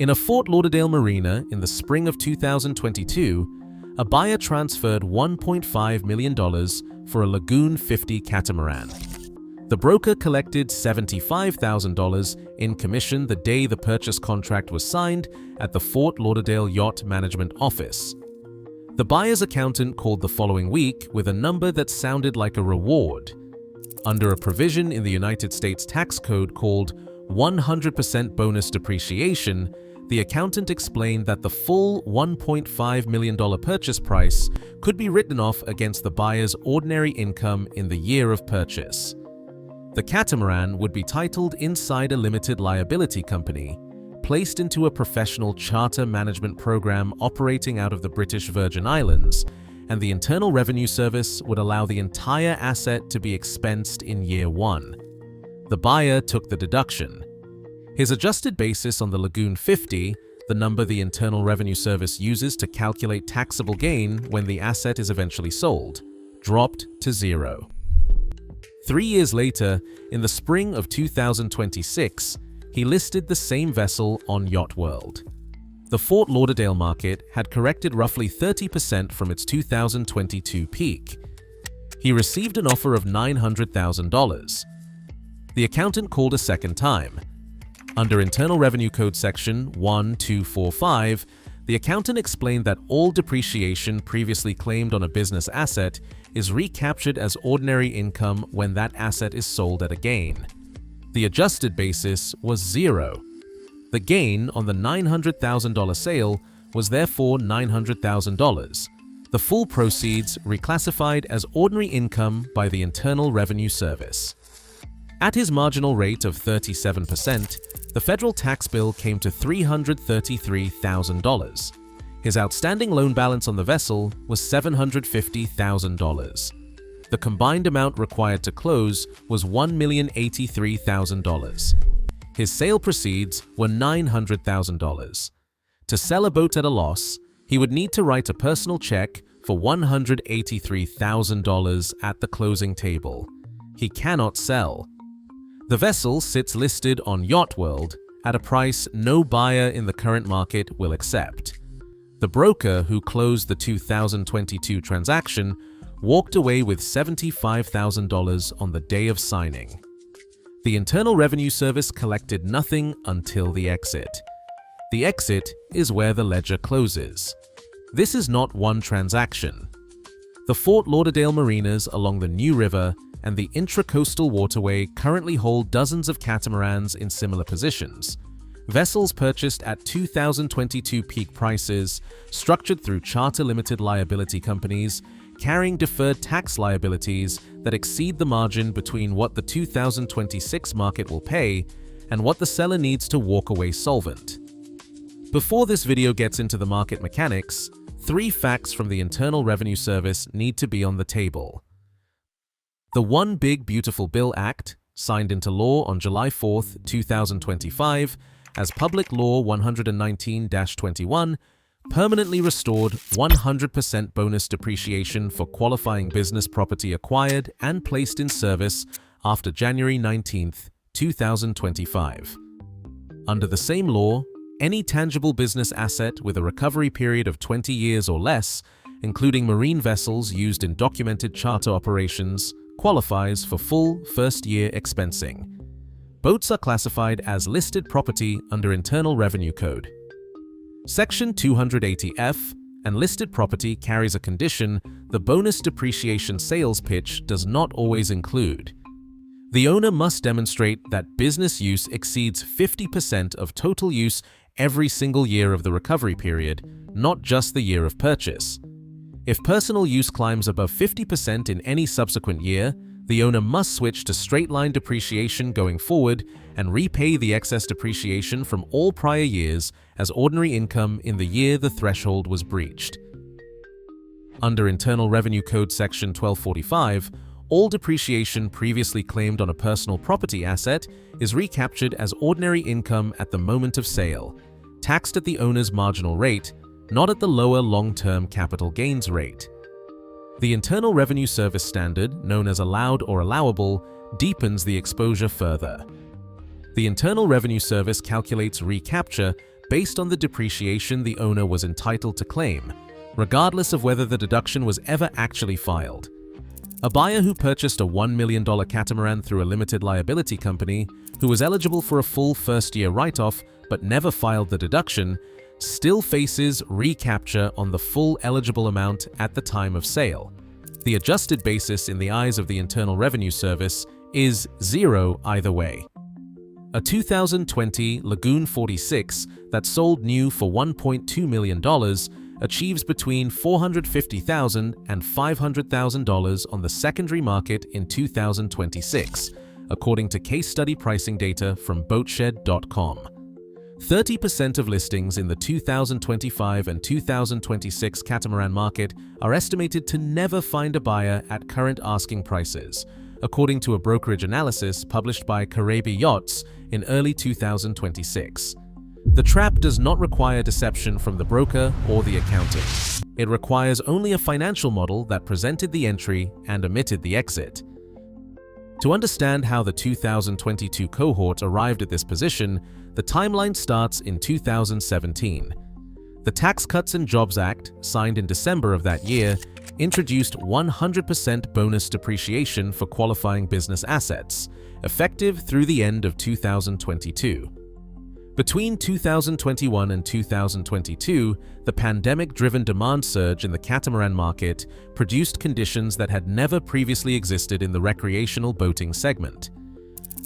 In a Fort Lauderdale marina in the spring of 2022, a buyer transferred $1.5 million for a Lagoon 50 Catamaran. The broker collected $75,000 in commission the day the purchase contract was signed at the Fort Lauderdale Yacht Management Office. The buyer's accountant called the following week with a number that sounded like a reward. Under a provision in the United States tax code called 100% bonus depreciation, the accountant explained that the full $1.5 million purchase price could be written off against the buyer's ordinary income in the year of purchase. The Catamaran would be titled inside a limited liability company, placed into a professional charter management program operating out of the British Virgin Islands, and the Internal Revenue Service would allow the entire asset to be expensed in year one. The buyer took the deduction. His adjusted basis on the Lagoon 50, the number the Internal Revenue Service uses to calculate taxable gain when the asset is eventually sold, dropped to zero. 3 years later, in the spring of 2026, he listed the same vessel on Yacht World. The Fort Lauderdale market had corrected roughly 30% from its 2022 peak. He received an offer of $900,000. The accountant called a second time. Under Internal Revenue Code Section 1245, the accountant explained that all depreciation previously claimed on a business asset is recaptured as ordinary income when that asset is sold at a gain. The adjusted basis was zero. The gain on the $900,000 sale was therefore $900,000. The full proceeds reclassified as ordinary income by the Internal Revenue Service. At his marginal rate of 37%, the federal tax bill came to $333,000. His outstanding loan balance on the vessel was $750,000. The combined amount required to close was $1,083,000. His sale proceeds were $900,000. To sell a boat at a loss, he would need to write a personal check for $183,000 at the closing table. He cannot sell. The vessel sits listed on Yacht World at a price no buyer in the current market will accept. The broker who closed the 2022 transaction walked away with $75,000 on the day of signing. The Internal Revenue Service collected nothing until the exit. The exit is where the ledger closes. This is not one transaction. The Fort Lauderdale marinas along the New River and the Intracoastal Waterway currently hold dozens of catamarans in similar positions. Vessels purchased at 2022 peak prices, structured through charter limited liability companies, carrying deferred tax liabilities that exceed the margin between what the 2026 market will pay and what the seller needs to walk away solvent. Before this video gets into the market mechanics, 3 facts from the Internal Revenue Service need to be on the table. The One Big Beautiful Bill Act, signed into law on July 4, 2025, as Public Law 119-21, permanently restored 100% bonus depreciation for qualifying business property acquired and placed in service after January 19, 2025. Under the same law, any tangible business asset with a recovery period of 20 years or less, including marine vessels used in documented charter operations, qualifies for full first-year expensing. Boats are classified as listed property under Internal Revenue Code. Section 280F and listed property carries a condition the bonus depreciation sales pitch does not always include. The owner must demonstrate that business use exceeds 50% of total use every single year of the recovery period, not just the year of purchase. If personal use climbs above 50% in any subsequent year, the owner must switch to straight-line depreciation going forward and repay the excess depreciation from all prior years as ordinary income in the year the threshold was breached. Under Internal Revenue Code Section 1245, all depreciation previously claimed on a personal property asset is recaptured as ordinary income at the moment of sale, taxed at the owner's marginal rate, not at the lower long-term capital gains rate. The Internal Revenue Service standard, known as allowed or allowable, deepens the exposure further. The Internal Revenue Service calculates recapture based on the depreciation the owner was entitled to claim, regardless of whether the deduction was ever actually filed. A buyer who purchased a $1 million catamaran through a limited liability company, who was eligible for a full first-year write-off but never filed the deduction, still faces recapture on the full eligible amount at the time of sale. The adjusted basis in the eyes of the Internal Revenue Service is zero either way. A 2020 Lagoon 46 that sold new for $1.2 million achieves between $450,000 and $500,000 on the secondary market in 2026, according to case study pricing data from boatshed.com. 30% of listings in the 2025 and 2026 catamaran market are estimated to never find a buyer at current asking prices, according to a brokerage analysis published by Caribbean Yachts in early 2026. The trap does not require deception from the broker or the accountant. It requires only a financial model that presented the entry and omitted the exit. To understand how the 2022 cohort arrived at this position, the timeline starts in 2017. The Tax Cuts and Jobs Act, signed in December of that year, introduced 100% bonus depreciation for qualifying business assets, effective through the end of 2022. Between 2021 and 2022, the pandemic-driven demand surge in the catamaran market produced conditions that had never previously existed in the recreational boating segment.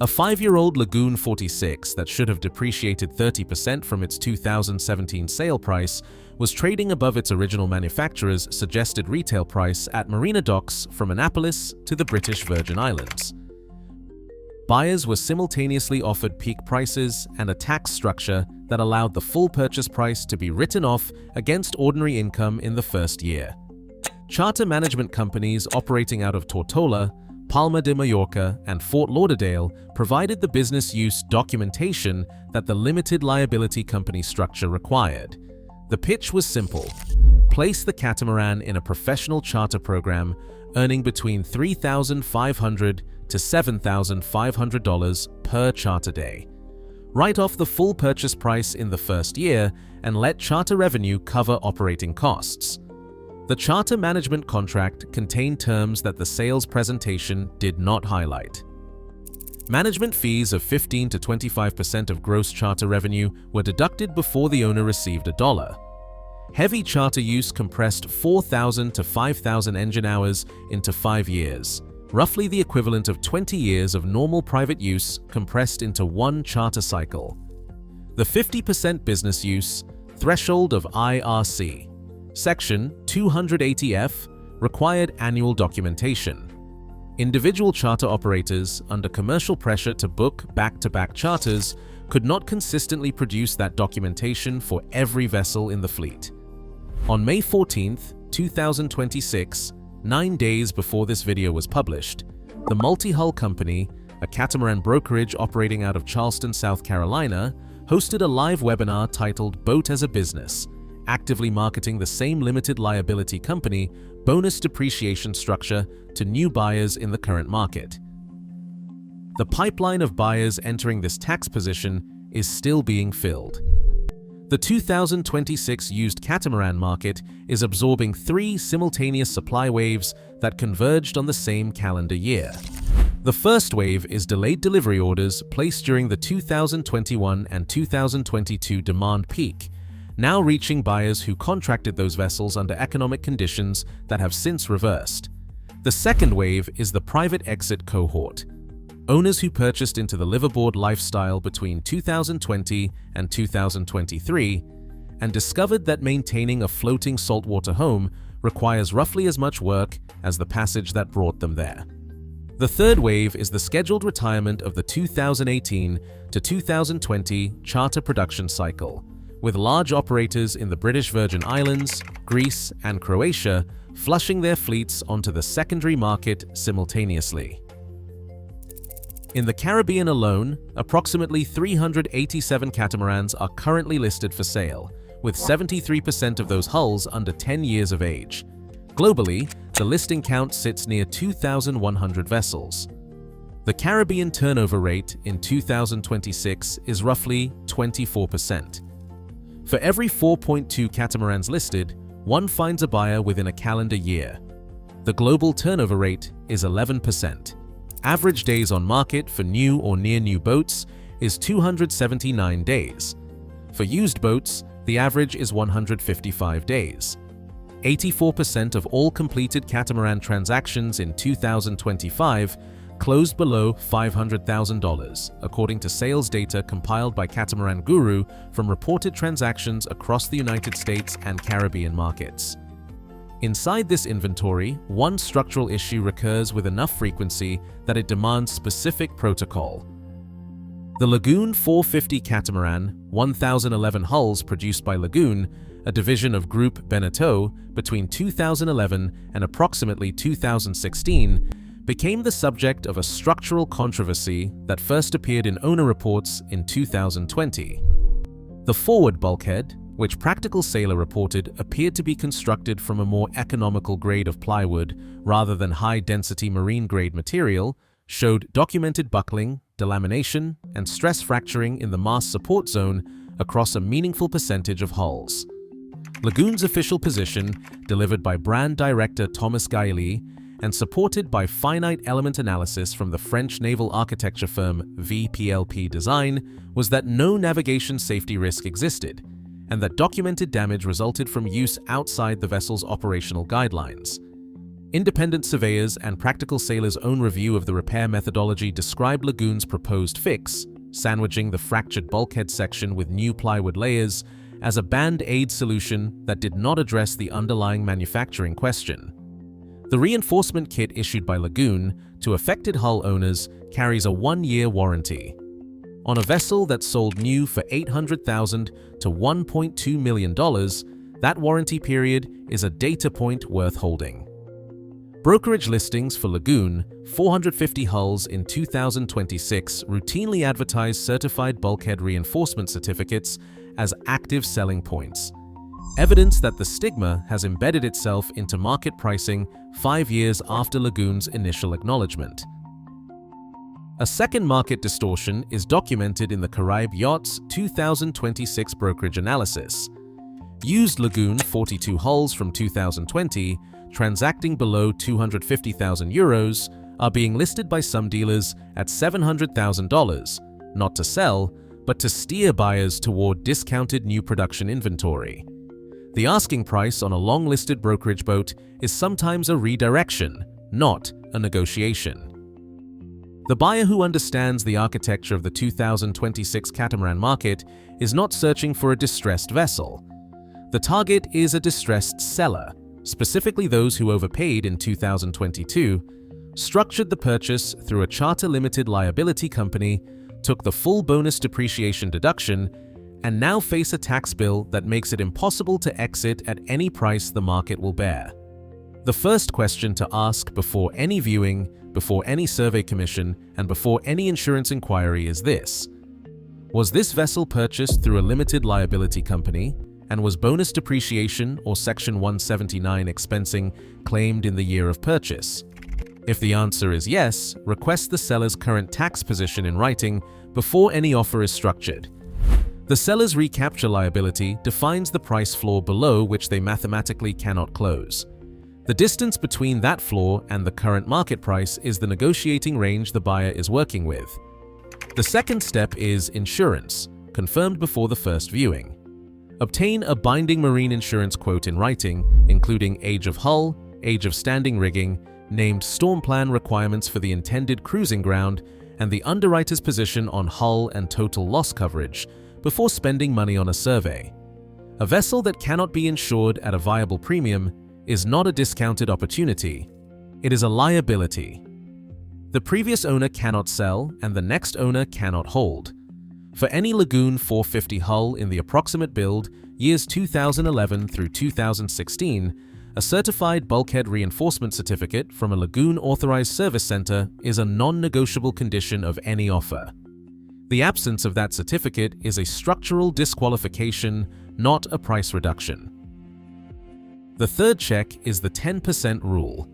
A 5-year-old Lagoon 46 that should have depreciated 30% from its 2017 sale price was trading above its original manufacturer's suggested retail price at marina docks from Annapolis to the British Virgin Islands. Buyers were simultaneously offered peak prices and a tax structure that allowed the full purchase price to be written off against ordinary income in the first year. Charter management companies operating out of Tortola, Palma de Mallorca, and Fort Lauderdale provided the business use documentation that the limited liability company structure required. The pitch was simple: place the catamaran in a professional charter program, earning between $3,500 to $7,500 per charter day. Write off the full purchase price in the first year and let charter revenue cover operating costs. The charter management contract contained terms that the sales presentation did not highlight. Management fees of 15 to 25% of gross charter revenue were deducted before the owner received $1. Heavy charter use compressed 4,000 to 5,000 engine hours into 5 years, roughly the equivalent of 20 years of normal private use compressed into one charter cycle. The 50% business use threshold of IRC, Section 280F, required annual documentation. Individual charter operators, under commercial pressure to book back-to-back charters, could not consistently produce that documentation for every vessel in the fleet. On May 14, 2026, 9 days before this video was published, the Multi-Hull Company, a catamaran brokerage operating out of Charleston, South Carolina, hosted a live webinar titled Boat as a Business, actively marketing the same limited liability company bonus depreciation structure to new buyers in the current market. The pipeline of buyers entering this tax position is still being filled. The 2026 used catamaran market is absorbing 3 simultaneous supply waves that converged on the same calendar year. The first wave is delayed delivery orders placed during the 2021 and 2022 demand peak, now reaching buyers who contracted those vessels under economic conditions that have since reversed. The second wave is the private exit cohort. Owners who purchased into the liveaboard lifestyle between 2020 and 2023 and discovered that maintaining a floating saltwater home requires roughly as much work as the passage that brought them there. The third wave is the scheduled retirement of the 2018 to 2020 charter production cycle, with large operators in the British Virgin Islands, Greece, and Croatia flushing their fleets onto the secondary market simultaneously. In the Caribbean alone, approximately 387 catamarans are currently listed for sale, with 73% of those hulls under 10 years of age. Globally, the listing count sits near 2,100 vessels. The Caribbean turnover rate in 2026 is roughly 24%. For every 4.2 catamarans listed, one finds a buyer within a calendar year. The global turnover rate is 11%. Average days on market for new or near-new boats is 279 days. For used boats, the average is 155 days. 84% of all completed catamaran transactions in 2025 closed below $500,000, according to sales data compiled by Catamaran Guru from reported transactions across the United States and Caribbean markets. Inside this inventory, one structural issue recurs with enough frequency that it demands specific protocol. The Lagoon 450 catamaran, 1,011 hulls produced by Lagoon, a division of Group Beneteau, between 2011 and approximately 2016, became the subject of a structural controversy that first appeared in owner reports in 2020. The forward bulkhead, which Practical Sailor reported appeared to be constructed from a more economical grade of plywood rather than high-density marine-grade material, showed documented buckling, delamination, and stress fracturing in the mast support zone across a meaningful percentage of hulls. Lagoon's official position, delivered by brand director Thomas Gailly and supported by finite element analysis from the French naval architecture firm VPLP Design, was that no navigation safety risk existed, and that documented damage resulted from use outside the vessel's operational guidelines. Independent surveyors and Practical Sailor's own review of the repair methodology described Lagoon's proposed fix, sandwiching the fractured bulkhead section with new plywood layers, as a band-aid solution that did not address the underlying manufacturing question. The reinforcement kit issued by Lagoon to affected hull owners carries a 1-year warranty. On a vessel that sold new for $800,000 to $1.2 million, that warranty period is a data point worth holding. Brokerage listings for Lagoon, 450 hulls in 2026 routinely advertise certified bulkhead reinforcement certificates as active selling points, evidence that the stigma has embedded itself into market pricing 5 years after Lagoon's initial acknowledgement. A second market distortion is documented in the Carib Yachts 2026 brokerage analysis. Used Lagoon 42 hulls from 2020, transacting below €250,000, are being listed by some dealers at $700,000, not to sell, but to steer buyers toward discounted new production inventory. The asking price on a long-listed brokerage boat is sometimes a redirection, not a negotiation. The buyer who understands the architecture of the 2026 catamaran market is not searching for a distressed vessel. The target is a distressed seller, specifically those who overpaid in 2022, structured the purchase through a charter limited liability company, took the full bonus depreciation deduction, and now face a tax bill that makes it impossible to exit at any price the market will bear. The first question to ask before any viewing, before any survey commission, and before any insurance inquiry is this: was this vessel purchased through a limited liability company, and was bonus depreciation or Section 179 expensing claimed in the year of purchase? If the answer is yes, request the seller's current tax position in writing before any offer is structured. The seller's recapture liability defines the price floor below which they mathematically cannot close. The distance between that floor and the current market price is the negotiating range the buyer is working with. The second step is insurance, confirmed before the first viewing. Obtain a binding marine insurance quote in writing, including age of hull, age of standing rigging, named storm plan requirements for the intended cruising ground, and the underwriter's position on hull and total loss coverage, before spending money on a survey. A vessel that cannot be insured at a viable premium is not a discounted opportunity. It is a liability. The previous owner cannot sell, and the next owner cannot hold. For any Lagoon 450 hull in the approximate build, years 2011 through 2016, a certified bulkhead reinforcement certificate from a Lagoon authorized service center is a non-negotiable condition of any offer. The absence of that certificate is a structural disqualification, not a price reduction. The third check is the 10% rule.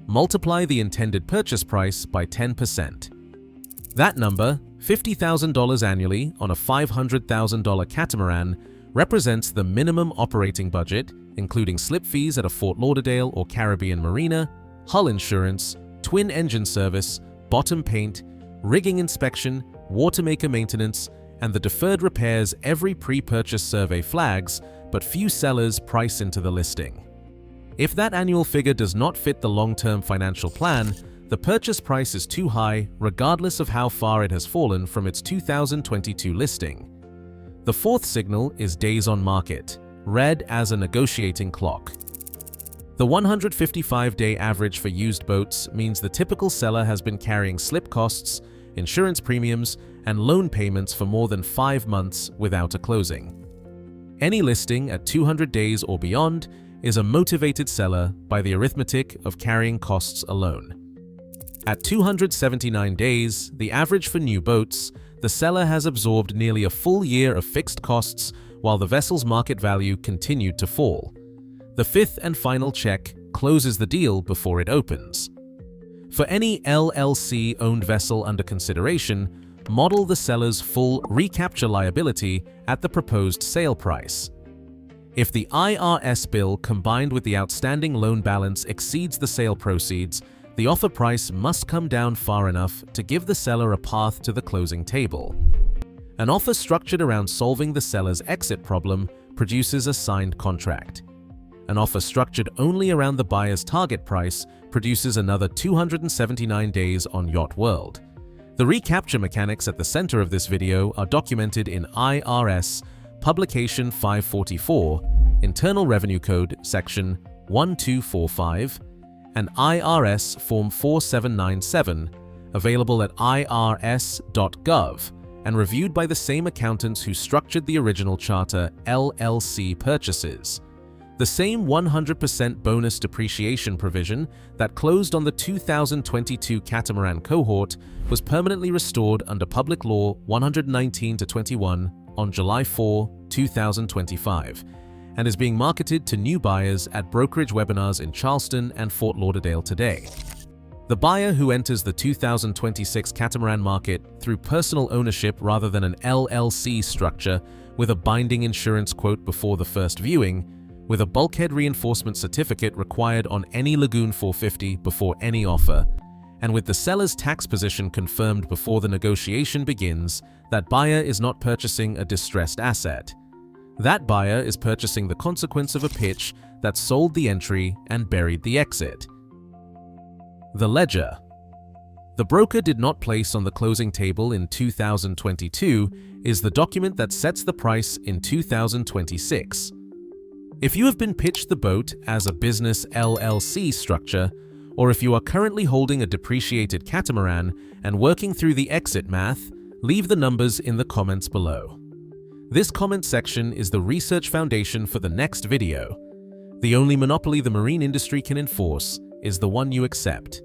Multiply the intended purchase price by 10%. That number, $50,000 annually on a $500,000 catamaran, represents the minimum operating budget, including slip fees at a Fort Lauderdale or Caribbean marina, hull insurance, twin engine service, bottom paint, rigging inspection, water maker maintenance, and the deferred repairs every pre-purchase survey flags, but few sellers price into the listing. If that annual figure does not fit the long-term financial plan, the purchase price is too high regardless of how far it has fallen from its 2022 listing. The fourth signal is days on market, read as a negotiating clock. The 155-day average for used boats means the typical seller has been carrying slip costs, insurance premiums, and loan payments for more than 5 months without a closing. Any listing at 200 days or beyond is a motivated seller by the arithmetic of carrying costs alone. At 279 days, the average for new boats, the seller has absorbed nearly a full year of fixed costs while the vessel's market value continued to fall. The fifth and final check closes the deal before it opens. For any LLC-owned vessel under consideration, model the seller's full recapture liability at the proposed sale price. If the IRS bill combined with the outstanding loan balance exceeds the sale proceeds, the offer price must come down far enough to give the seller a path to the closing table. An offer structured around solving the seller's exit problem produces a signed contract. An offer structured only around the buyer's target price produces another 279 days on Yacht World. The recapture mechanics at the center of this video are documented in IRS Publication 544, Internal Revenue Code Section 1245, and IRS Form 4797, available at irs.gov and reviewed by the same accountants who structured the original charter LLC purchases. The same 100% bonus depreciation provision that closed on the 2022 Catamaran cohort was permanently restored under Public Law 119-21 on July 4, 2025, and is being marketed to new buyers at brokerage webinars in Charleston and Fort Lauderdale today. The buyer who enters the 2026 Catamaran market through personal ownership rather than an LLC structure with a binding insurance quote before the first viewing, with a bulkhead reinforcement certificate required on any Lagoon 450 before any offer, and with the seller's tax position confirmed before the negotiation begins, that buyer is not purchasing a distressed asset. That buyer is purchasing the consequence of a pitch that sold the entry and buried the exit. The ledger. The broker did not place on the closing table in 2022 is the document that sets the price in 2026. If you have been pitched the boat as a business LLC structure, or if you are currently holding a depreciated catamaran and working through the exit math, leave the numbers in the comments below. This comment section is the research foundation for the next video. The only monopoly the marine industry can enforce is the one you accept.